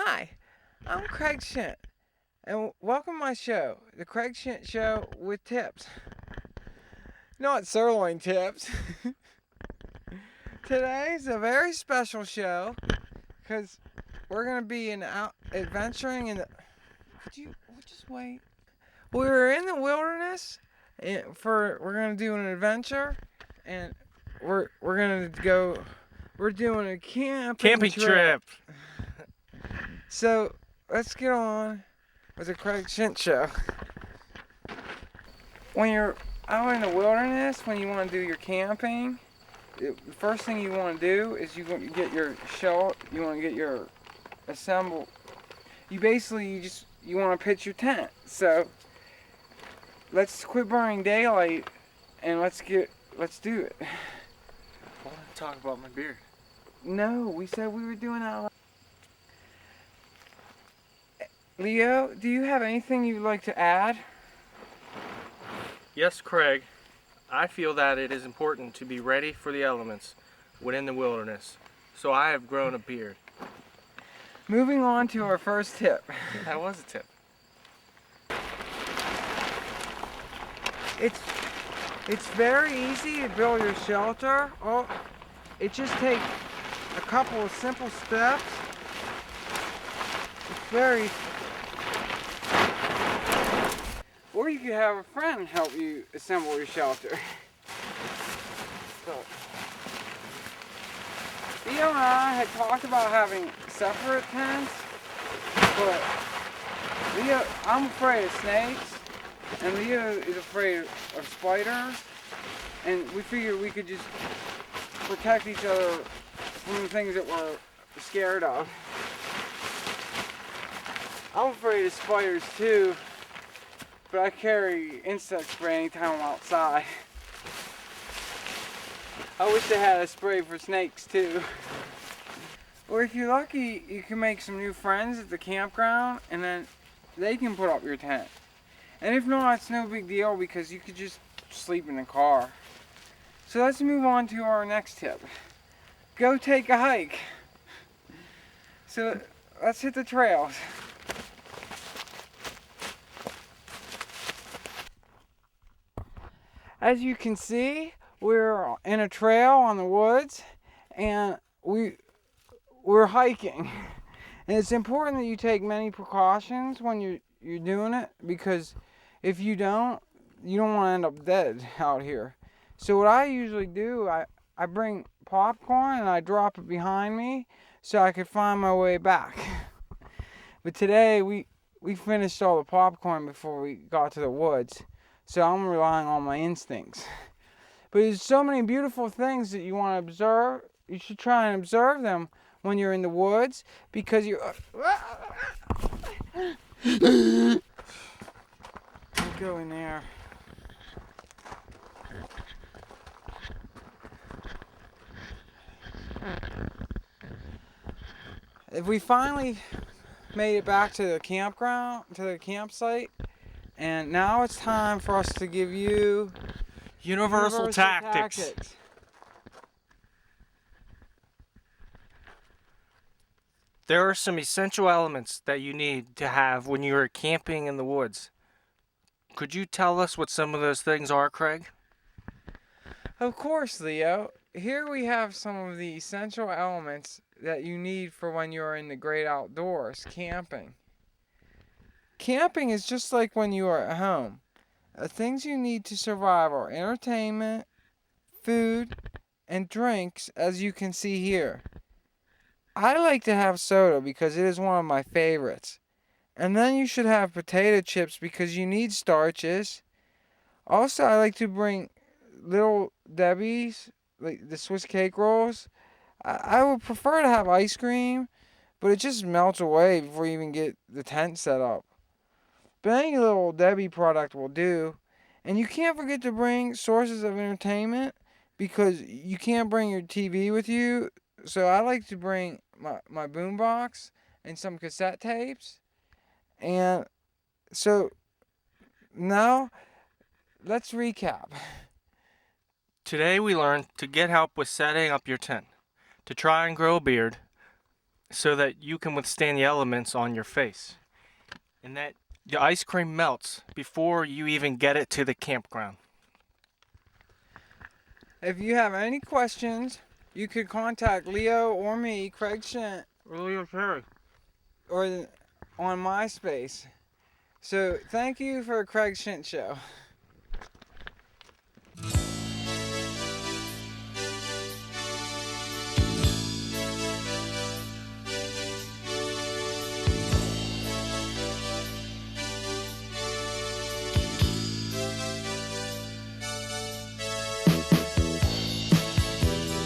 Hi, I'm Craig Shent, and welcome to my show, The Craig Shent Show with tips. Not sirloin tips. Today's a very special show because we're going to be adventuring in the. Could you just wait? We're in the wilderness, and we're going to do an adventure, and we're going to go. We're doing a camping trip. So let's get on with the Craig Shent Show. When you're out in the wilderness, when you want to do your camping, the first thing you want to do is you want to get your shelter. You want to get your assemble. You want to pitch your tent. So let's quit burning daylight and let's do it. I want to talk about my beard. No, we said we were doing that. Leo, do you have anything you'd like to add? Yes, Craig. I feel that it is important to be ready for the elements within the wilderness. So I have grown a beard. Moving on to our first tip. That was a tip. It's very easy to build your shelter. It just takes a couple of simple steps. It's very. Or you could have a friend help you assemble your shelter. So, Leo and I had talked about having separate tents, but I'm afraid of snakes, and Leo is afraid of spiders, and we figured we could just protect each other from the things that we're scared of. I'm afraid of spiders too, but I carry insect spray anytime I'm outside. I wish they had a spray for snakes too. Or if you're lucky, you can make some new friends at the campground and then they can put up your tent. And if not, it's no big deal because you could just sleep in the car. So let's move on to our next tip. Go take a hike. So let's hit the trails. As you can see, we're in a trail on the woods and we're hiking. And it's important that you take many precautions when you're doing it, because if you don't want to end up dead out here. So what I usually do, I bring popcorn and I drop it behind me so I can find my way back. But today we finished all the popcorn before we got to the woods. So I'm relying on my instincts. But there's so many beautiful things that you want to observe. You should try and observe them when you're in the woods, because you're... Don't go in there. If we finally made it back to the campsite, and now it's time for us to give you Universal tactics. There are some essential elements that you need to have when you are camping in the woods. Could you tell us what some of those things are, Craig? Of course, Leo. Here we have some of the essential elements that you need for when you're in the great outdoors, camping. Camping is just like when you are at home. The things you need to survive are entertainment, food, and drinks, as you can see here. I like to have soda because it is one of my favorites. And then you should have potato chips because you need starches. Also, I like to bring Little Debbie's, like the Swiss cake rolls. I would prefer to have ice cream, but it just melts away before you even get the tent set up. But any Little Debbie product will do. And you can't forget to bring sources of entertainment, because you can't bring your TV with you. So I like to bring my boombox and some cassette tapes. And so now let's recap. Today we learned to get help with setting up your tent, to try and grow a beard, so that you can withstand the elements on your face. And that the ice cream melts before you even get it to the campground. If you have any questions, you could contact Leo or me, Craig Shent, Really, Jerry? or on MySpace. So thank you for Craig Shent Show.